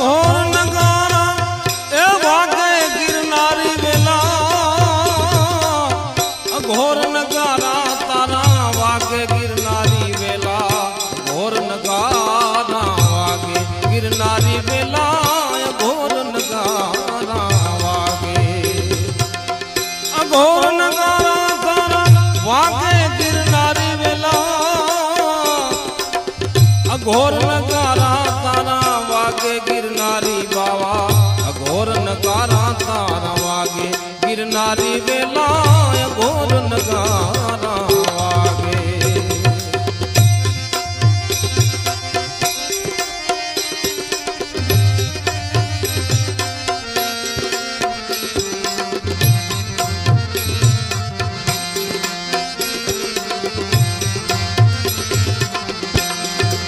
અઘોર નગારા એ વાગે ગિરનારી વેલા અઘોર નગારા તારા વાગે ગિરનારી વેલા ઘોર નગારા વાગે ગિરનારી વેલા અઘોર નગારા વાગે અઘોર નગારા તારા વાગે ગિરનારી વેલા અઘોર નગારા તારા વાગે ગિરનારી બાવા અઘોર નગારા તારા વાગે ગિરનારી વેલા અઘોર નગારા